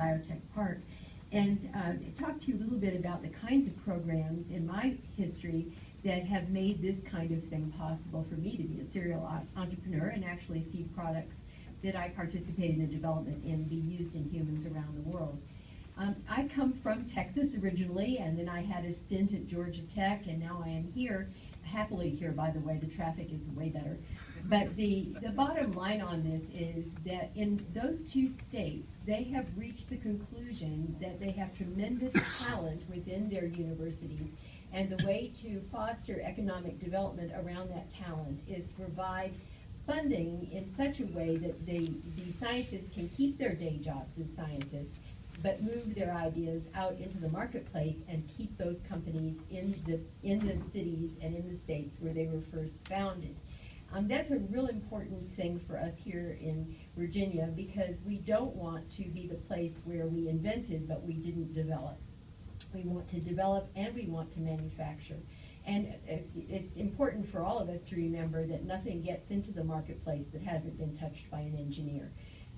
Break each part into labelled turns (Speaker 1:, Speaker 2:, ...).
Speaker 1: Biotech Park, and talk to you a little bit about the kinds of programs in my history that have made this kind of thing possible for me to be a serial entrepreneur and actually see products that I participate in the development in be used in humans around the world. I come from Texas originally, and then I had a stint at Georgia Tech, and now I am here, happily here, by the way. The traffic is way better. But the bottom line on this is that in those two states, they have reached the conclusion that they have tremendous talent within their universities, and the way to foster economic development around that talent is to provide funding in such a way that the scientists can keep their day jobs as scientists, but move their ideas out into the marketplace and keep those companies in the cities and in the states where they were first founded. That's a real important thing for us here in Virginia, because we don't want to be the place where we invented but we didn't develop. We want to develop and we want to manufacture. And it's important for all of us to remember that nothing gets into the marketplace that hasn't been touched by an engineer.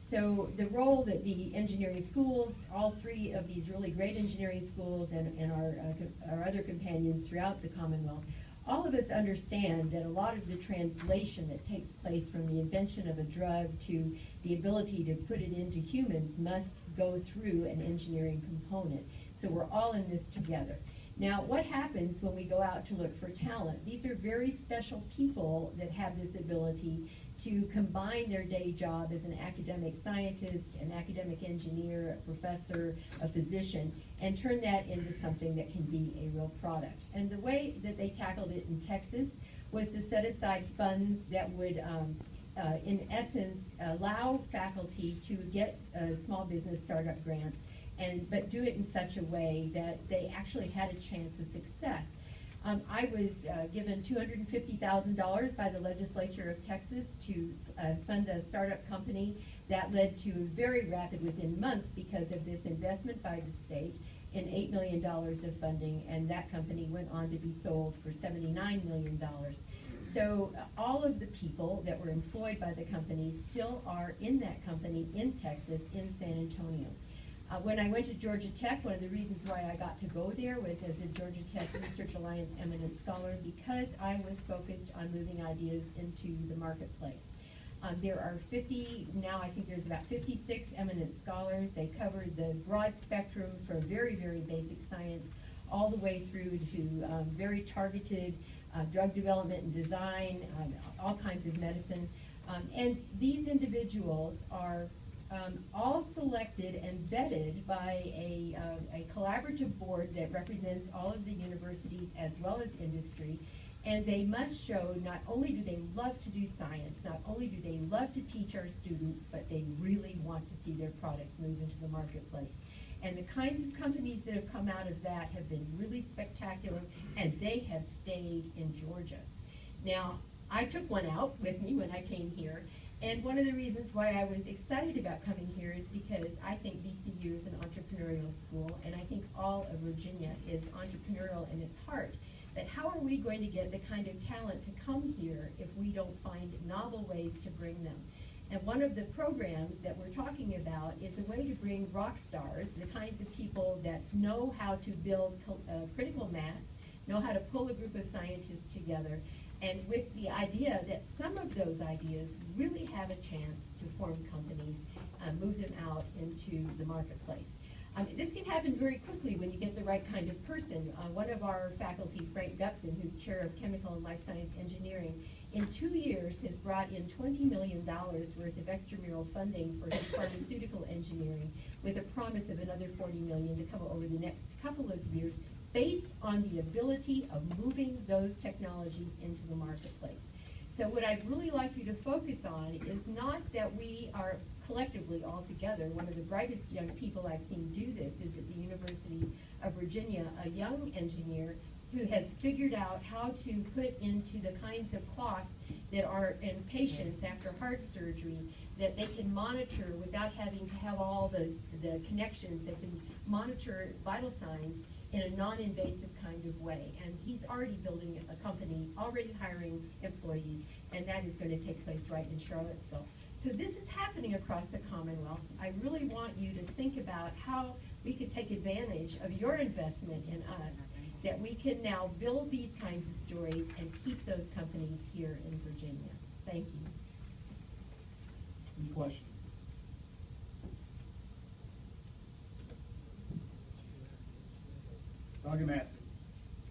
Speaker 1: So the role that the engineering schools, all three of these really great engineering schools and our other companions throughout the Commonwealth, all of us understand that a lot of the translation that takes place from the invention of a drug to the ability to put it into humans must go through an engineering component. So we're all in this together. Now, what happens when we go out to look for talent? These are very special people that have this ability to combine their day job as an academic scientist, an academic engineer, a professor, a physician, and turn that into something that can be a real product. And the way that they tackled it in Texas was to set aside funds that would, in essence, allow faculty to get small business startup grants, but do it in such a way that they actually had a chance of success. I was given $250,000 by the legislature of Texas to fund a startup company that led to very rapid, within months, because of this investment by the state, in $8 million of funding, and that company went on to be sold for $79 million. So all of the people that were employed by the company still are in that company in Texas, in San Antonio. When I went to Georgia Tech, one of the reasons why I got to go there was as a Georgia Tech Research Alliance eminent scholar, because I was focused on moving ideas into the marketplace. There are 50, now I think there's about 56 eminent scholars. They cover the broad spectrum from very, very basic science all the way through to very targeted drug development and design, all kinds of medicine. And these individuals are all selected and vetted by a collaborative board that represents all of the universities as well as industry. And they must show not only do they love to do science, not only do they love to teach our students, but they really want to see their products move into the marketplace. And the kinds of companies that have come out of that have been really spectacular, and they have stayed in Georgia. Now, I took one out with me when I came here, and one of the reasons why I was excited about coming here is because I think VCU is an entrepreneurial school, and I think all of Virginia is entrepreneurial in its heart. But how are we going to get the kind of talent to come here if we don't find novel ways to bring them? And one of the programs that we're talking about is a way to bring rock stars, the kinds of people that know how to build critical mass, know how to pull a group of scientists together, and with the idea that some of those ideas really have a chance to form companies, move them out into the marketplace. This can happen very quickly when you get the right kind of person. One of our faculty, Frank Gupton, who's chair of chemical and life science engineering, in 2 years has brought in $20 million worth of extramural funding for his pharmaceutical engineering, with a promise of another $40 million to come over the next couple of years, based on the ability of moving those technologies into the marketplace. So what I'd really like you to focus on is not that we are collectively all together. One of the brightest young people I've seen do this is at the University of Virginia, a young engineer who has figured out how to put into the kinds of cloth that are in patients after heart surgery that they can monitor without having to have all the connections. They can monitor vital signs in a non-invasive kind of way. And he's already building a company, already hiring employees, and that is going to take place right in Charlottesville. So this is happening across the Commonwealth. I really want you to think about how we could take advantage of your investment in us, that we can now build these kinds of stories and keep those companies here in Virginia. Thank you.
Speaker 2: Any questions? Dr. Massey.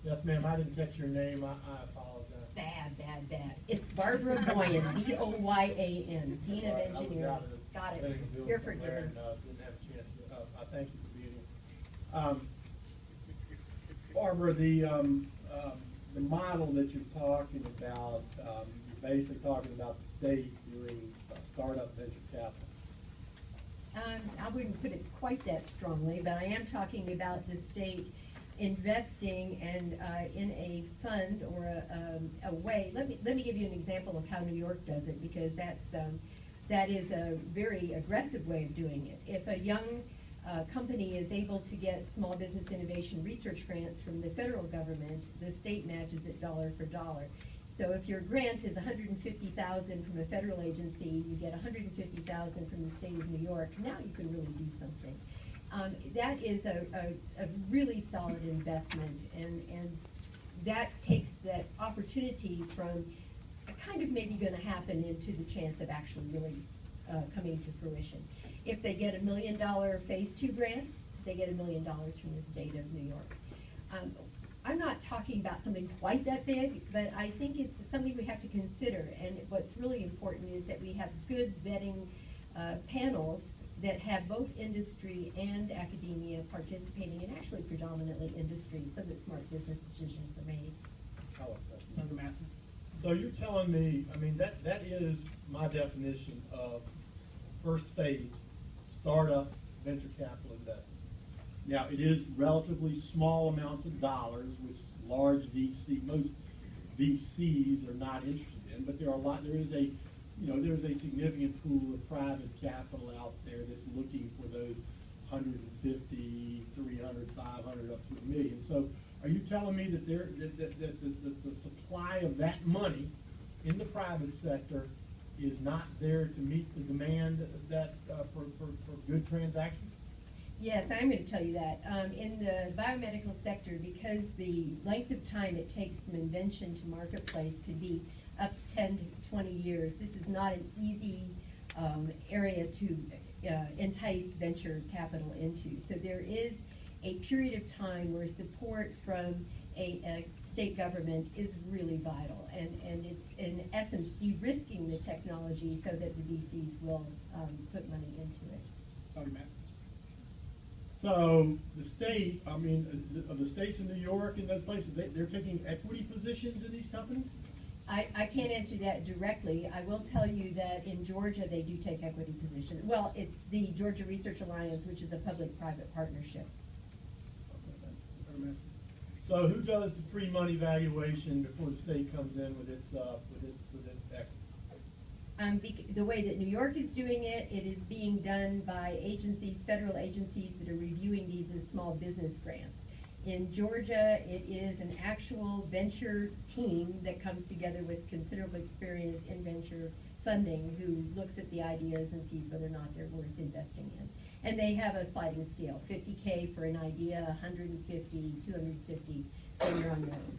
Speaker 3: Yes, ma'am, I didn't catch your name, I apologize.
Speaker 1: Bad. It's Barbara Boyan, B-O-Y-A-N, Dean of Engineering. Got it. You're forgiven.
Speaker 3: Didn't have a chance, I thank you for being here. Barbara, the model that you're talking about, you're basically talking about the state doing startup venture capital.
Speaker 1: I wouldn't put it quite that strongly, but I am talking about the state investing and in a fund or a way. Let me give you an example of how New York does it, because that is a very aggressive way of doing it. If a young company is able to get small business innovation research grants from the federal government, the state matches it dollar for dollar. So if your grant is $150,000 from a federal agency, you get $150,000 from the state of New York. Now you can really do something. That is a really solid investment, and that takes that opportunity from kind of maybe going to happen into the chance of actually really coming to fruition. If they get $1 million phase 2 grant, they get $1 million from the state of New York. I'm not talking about something quite that big, but I think it's something we have to consider. And what's really important is that we have good vetting panels that have both industry and academia participating, and actually predominantly industry, so that smart business decisions are made.
Speaker 2: Dr. Massey.
Speaker 3: So you're telling me, I mean, that is my definition of first phase startup venture capital investment. Now, it is relatively small amounts of dollars, which large most VCs are not interested in, but there is a significant pool of private capital out there that's looking for those 150, 300, 500, up to $1 million. So are you telling me that the supply of that money in the private sector is not there to meet the demand that for good transactions?
Speaker 1: Yes, I'm going to tell you that. In the biomedical sector, because the length of time it takes from invention to marketplace could be up to 10 to 20 years, this is not an easy area to entice venture capital into. So there is a period of time where support from a state government is really vital, and it's in essence de-risking the technology so that the VCs will put money into it.
Speaker 2: Dr. Massey.
Speaker 3: So the state, I mean, of the states in New York and those places, they're taking equity positions in these companies?
Speaker 1: I can't answer that directly. I will tell you that in Georgia they do take equity positions. Well, it's the Georgia Research Alliance, which is a public-private partnership.
Speaker 3: So who does the pre-money valuation before the state comes in with its equity?
Speaker 1: The way that New York is doing it, it is being done by agencies, federal agencies that are reviewing these as small business grants. In Georgia, it is an actual venture team that comes together with considerable experience in venture funding, who looks at the ideas and sees whether or not they're worth investing in. And they have a sliding scale, 50K for an idea, 150, 250 when you're on your own.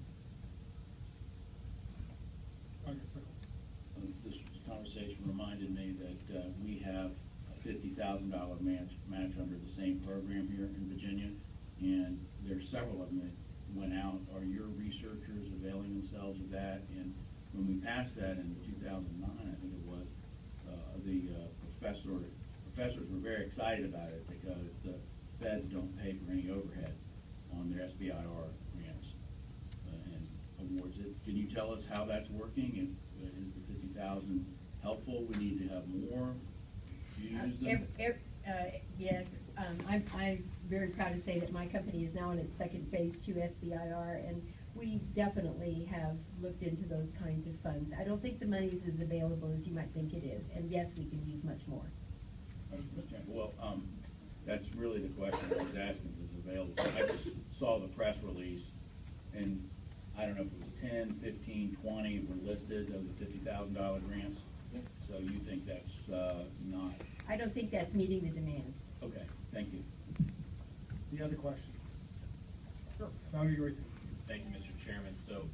Speaker 4: This conversation reminded me that we have a $50,000 match under the same program here in Virginia, and there's several of them that went out. Are your researchers availing themselves of that? And when we passed that in 2009, I think it was, the professors were very excited about it because the feds don't pay for any overhead on their SBIR grants and awards. Can you tell us how that's working? Is the 50,000 helpful? We need to have more. Use them?
Speaker 1: Yes, I'm very proud to say that my company is now in its second phase 2 SBIR, and we definitely have looked into those kinds of funds. I don't think the money is as available as you might think it is, and yes, we can use much more.
Speaker 4: Okay. Well, that's really the question I was asking, is available. I just saw the press release, and I don't know if it was 10, 15, 20 were listed of the $50,000 grants. So you think that's not?
Speaker 1: I don't think that's meeting the demand.
Speaker 4: Okay, thank you.
Speaker 2: Any other questions? Sure. Founder Yurisi.
Speaker 5: Thank you, Mr. Chairman. So,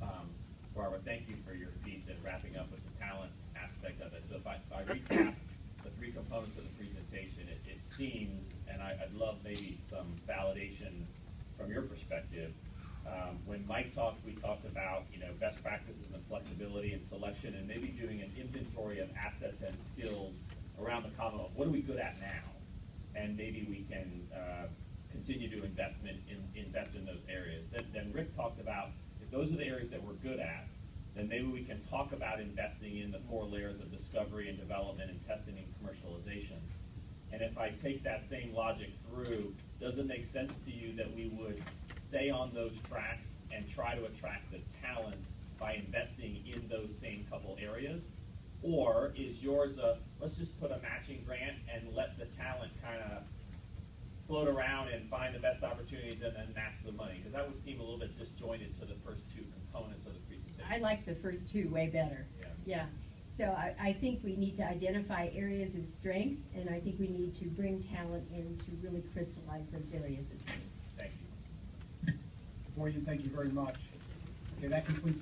Speaker 5: Barbara, thank you for your piece and wrapping up with the talent aspect of it. So if I recap the three components of the presentation, it seems, and I'd love maybe some validation from your perspective. When Mike talked, we talked about, best practices and flexibility and selection, and maybe doing an inventory of assets and skills around the Commonwealth. What are we good at now? And maybe we can continue to invest in those areas. Then Rick talked about, if those are the areas that we're good at, then maybe we can talk about investing in the 4 layers of discovery and development and testing and commercialization. And if I take that same logic through, does it make sense to you that we would stay on those tracks and try to attract the talent by investing in those same couple areas? Or is yours let's just put a matching grant and let the talent kind of float around and find the best opportunities and then match the money? Because that would seem a little bit disjointed to the first 2 components of the presentation.
Speaker 1: I like the first 2 way better. Yeah. So I think we need to identify areas of strength, and I think we need to bring talent in to really crystallize those areas of strength.
Speaker 5: Thank you.
Speaker 2: Boyan, thank you very much. Okay, that completes that.